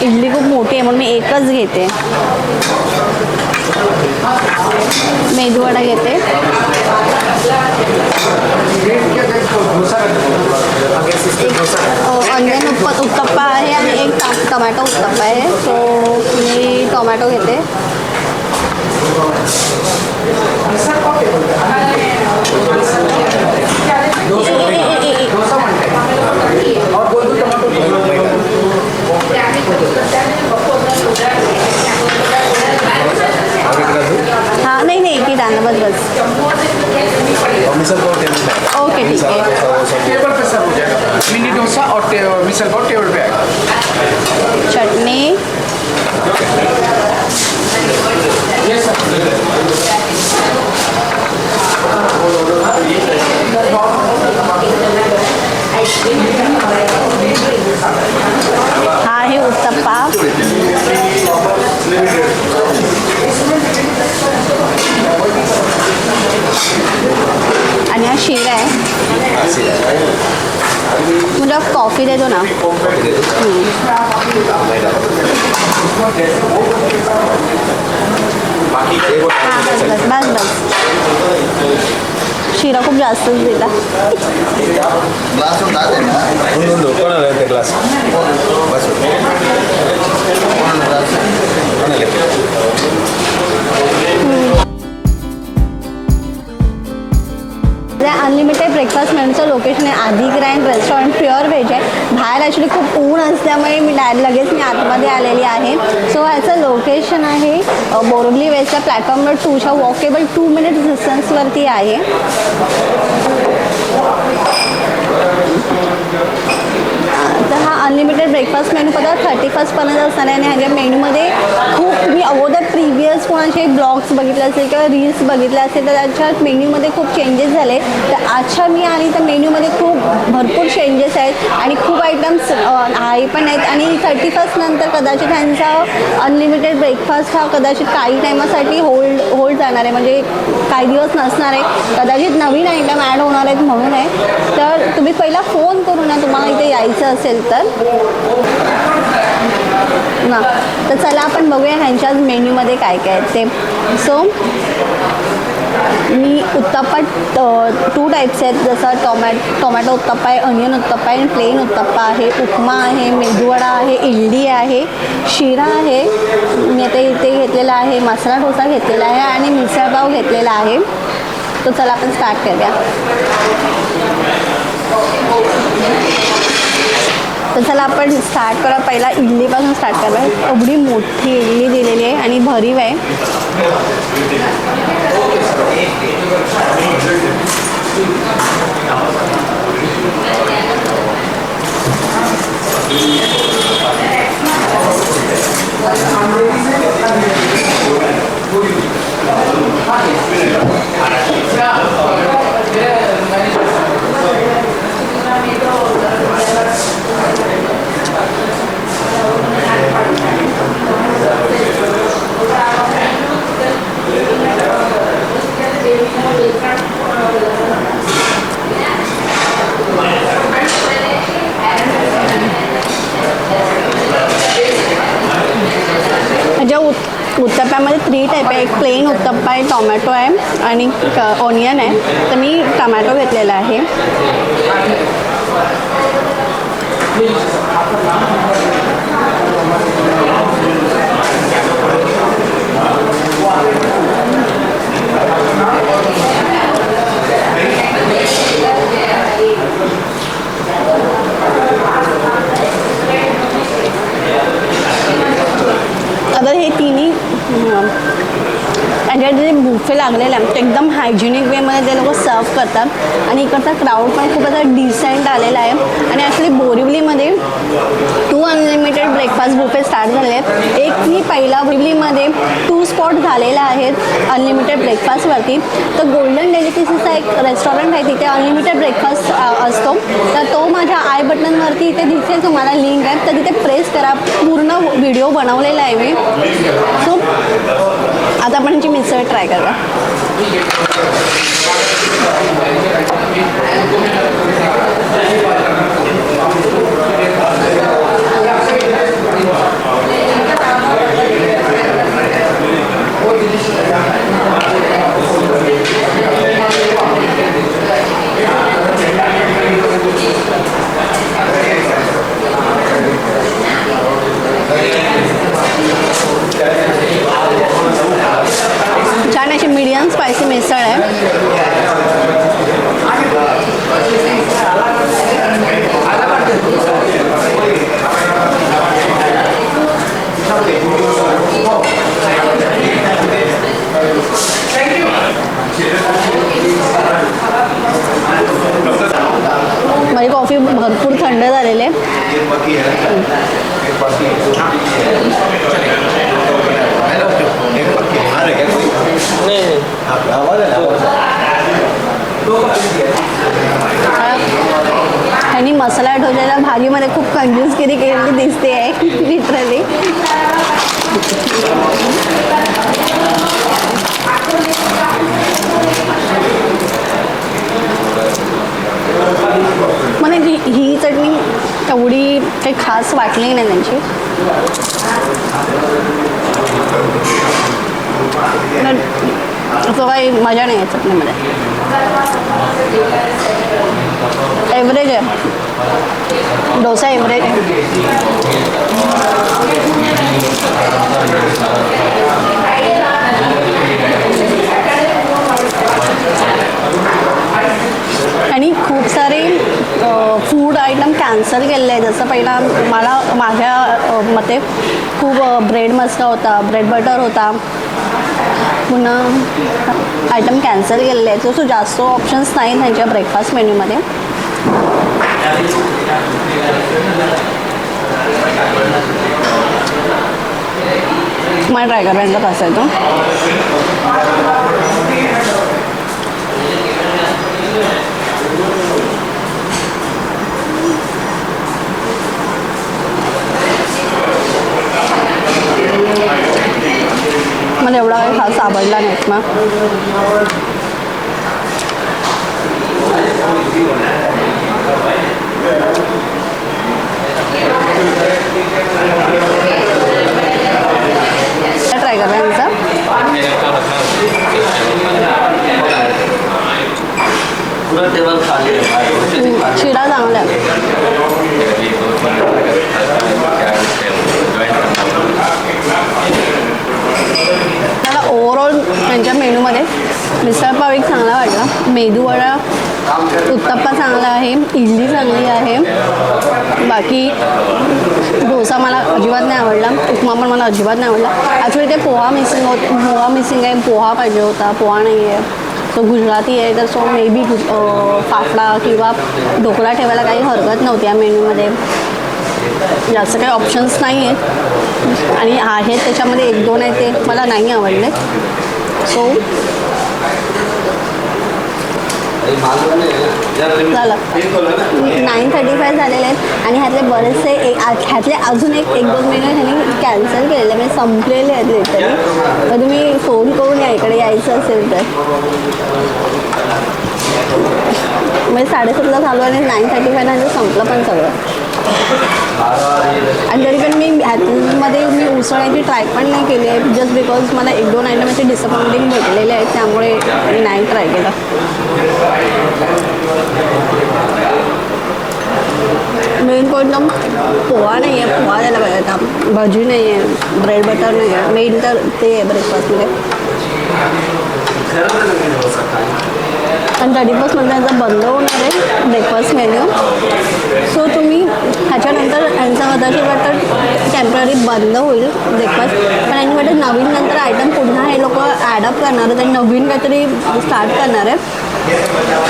इडली खूप मोठी आहे म्हणून मी एकच घेते. मेदूवडा घेते. ऑनियन उत्तप्पा आहे आणि एक टोमॅटो उत्तप्पा आहे. सो मी टोमॅटो घेते. हाँ नहीं नहीं की डालना बस बस. ओके ठीक है. टेबल पे सर्व हो जाएगा. मिनी डोसा और मिसल पाव टेबल पे आएगा. चटनी. हा आहे उत्तप्पा. आणि हा शिरा आहे. मुझे कॉफ़ी दे दो ना. हाँ बस बस बस बस. शिरा खूप जास्तच दिला. ग्लास कोणाला ते ग्लास बस अनलिमिटेड ब्रेकफास्ट मेनूचं लोकेशन आहे आधी ग्रँड रेस्टॉरंट. प्युअर व्हेज आहे. बाहेर ॲक्च्युली खूप ऊन असल्यामुळे लगेच मी आतमध्ये आलेली आहे. सो ह्याचं लोकेशन आहे बोरिवली वेस्टच्या प्लॅटफॉर्म नंबर 2च्या वॉकेबल 2 मिनिट्स डिस्टन्सवरती आहे. तर हा अनलिमिटेड ब्रेकफास्ट मेनू पदा 31पर्यंत असणार आहे. आणि ह्याच्या मेन्यूमध्ये खूप मी अगोदर प्रिव्हियस कोणाचे ब्लॉग्स बघितले असेल किंवा रील्स बघितले असेल तर त्याच्या मेन्यूमध्ये खूप चेंजेस झाले. तर आजच्या मी आली तर मेन्यूमध्ये खूप भरपूर चेंजेस आहेत आणि खूप आयटम्स आहे पण आहेत. आणि 31 नंतर कदाचित ह्यांचा अनलिमिटेड ब्रेकफास्ट हा कदाचित काही टायमासाठी होल्ड जाणार आहे. म्हणजे काही दिवस नसणार आहे. कदाचित नवीन आयटम ॲड होणार आहेत म्हणून आहे. तर तुम्ही पहिला फोन करू ना तुम्हाला इथे यायचं असेल तर ना. तर चला आपण बघूया ह्यांच्याच मेन्यूमध्ये काय काय आहे ते. सो मी उत्तप्पा 2 टाईप्स आहेत. जसं टोमॅटो उत्तप्पा आहे, अनियन उत्तप्पा आहे आणि प्लेन उत्तप्पा आहे. उपमा आहे, मेदूवडा आहे, इडली आहे, शिरा आहे. मी आता इथे घेतलेला आहे. मसाला डोसा घेतलेला आहे आणि मिसळपाव घेतलेला आहे. तो चला आपण स्टार्ट करूया. तर चला आपण स्टार्ट करूया. पहिला इडलीपासून स्टार्ट करूया. एवढी मोठी इडली दिलेली आहे आणि भरीव आहे. उत्तप्प्यामध्ये 3 टाईप आहे. एक प्लेन उत्तप्पा आहे, टोमॅटो आहे आणि ऑनियन आहे. तर मी टोमॅटो घेतलेला आहे. आता हे तिन्ही त्याच्यात जे बुफे लागलेले आहेत ते एकदम हायजेनिक वेमध्ये ते लोक सर्व करतात आणि इकडचा क्राऊड पण खूप आता डिसेंट आलेला आहे. आणि ॲक्च्युली बोरिवलीमध्ये 2 अनलिमिटेड ब्रेकफास्ट बुफे स्टार्ट झाले आहेत. एक मी पहिला बोरिवलीमध्ये 2 स्पॉट झालेला आहेत अनलिमिटेड ब्रेकफास्टवरती. तर गोल्डन डेलिकेसीचा एक रेस्टॉरंट आहे तिथे अनलिमिटेड ब्रेकफास्ट असतो. तर तो माझ्या आय बटनवरती इथे दिसेल तुम्हाला लिंक आहे. तर तिथे प्रेस करा. पूर्ण व्हिडिओ बनवलेला आहे मी. सो आता आपण ह्याची मिसळ ट्राय करूया. स्पायसी मिसळ आहे. माझी कॉफी भरपूर थंड झालेली आहे. आणि मसाला डोशाच्या भाजीमध्ये खूप कंजूसगिरी केलेली दिसते आहे लिटरली. मला ही चटणी एवढी काही खास वाटली नाही त्यांची. असं काही मजा नाही आहे चटणीमध्ये. एव्हरेज आहे डोसा, एव्हरेज आहे. आणि खूप सारे फूड आयटम कॅन्सल केलेले आहे. जसं पहिला मला माझ्या मते खूप ब्रेड मस्का होता, ब्रेड बटर होता, पुन्हा आयटम कॅन्सल केलेले आहेत. सो जास्त ऑप्शन्स नाही त्यांच्या ब्रेकफास्ट मेन्यूमध्ये. मला ट्राय करायला कसं आहे तो. मला एवढा काही खास आवडला नाहीत मग. ट्राय करा शिरा चांगला आहे. मला ओव्हरऑल त्यांच्या मेनूमध्ये मिसळपाव एक चांगला वाटला, मेदूवडा उत्तप्पा चांगला आहे, इडली चांगली आहे. बाकी डोसा मला अजिबात नाही आवडला, उपमा पण मला अजिबात नाही आवडला. ॲक्च्युली ते पोहा मिसिंग आहे. पोहा पाहिजे होता, पोहा नाही आहे. सो गुजराती आहे तर सो मे बी फाफडा किंवा ढोकळा ठेवायला काही हरकत नव्हती या मेन्यूमध्ये. जास्त काही ऑप्शन्स नाही आहेत आणि आहेत त्याच्यामध्ये एक दोन आहे ते मला नाही आवडले. सो झालं 9:35 झालेले आहेत आणि ह्यातले बरेचसे ह्यातले अजून एक दोन मेनू ह्यांनी कॅन्सल केलेले म्हणजे संपलेले आहेत लिटरली. तर तुम्ही फोन करून या इकडे यायचं असेल तर. म्हणजे 7:30ला चालू आणि 9:35 नंतर संपलं पण सगळं. आणि तरी पण मी ह्यामध्ये मी उसळण्याची ट्राय पण नाही केली आहे जस्ट बिकॉज मला एक दोन आयटम असे डिसअपॉइंटिंग भेटलेले आहेत त्यामुळे मी नाही ट्राय केलं. मेन पॉईंट पोहा नाही आहे, पोहा द्यायला पाहिजे आता. भजी नाही आहे, ब्रेड बटर नाही आहे. मेन तर ते आहे ब्रेकफास्टमध्ये. आणि 31st त्यांचा बंद होणार आहे ब्रेकफास्ट मेन्यू. सो तुम्ही ह्याच्यानंतर यांचा कदाचित वाटतं टेम्पररी बंद होईल ब्रेकफास्ट, पण यांनी वाटतं नवीन नंतर आयटम पुन्हा हे लोक ॲडअप करणार आहेत आणि नवीन काहीतरी स्टार्ट करणार आहे.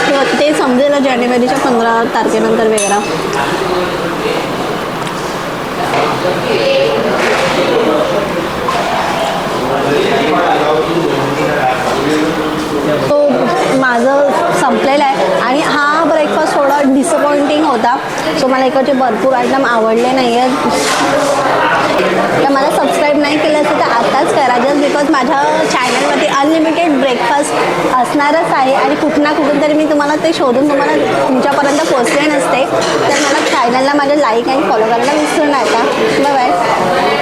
किंवा ते समजेल जानेवारीच्या 15 तारखेनंतर वगैरे. तो माझं संपलेलं आहे आणि हा ब्रेकफास्ट थोडा डिसअपॉइंटिंग होता. सो मला इकडचे भरपूर आयटम आवडले नाही आहेत. तर मला सबस्क्राईब नाही केलं असेल तर आताच करा जस्ट बिकॉज माझ्या चॅनलवरती अनलिमिटेड ब्रेकफास्ट असणारच आहे आणि कुठं ना कुठून तरी मी तुम्हाला ते शोधून तुम्हाला तुमच्यापर्यंत पोचले नसते. तर मला चॅनलला माझ्या लाईक आणि फॉलो करायला विसरू नका. Bye bye.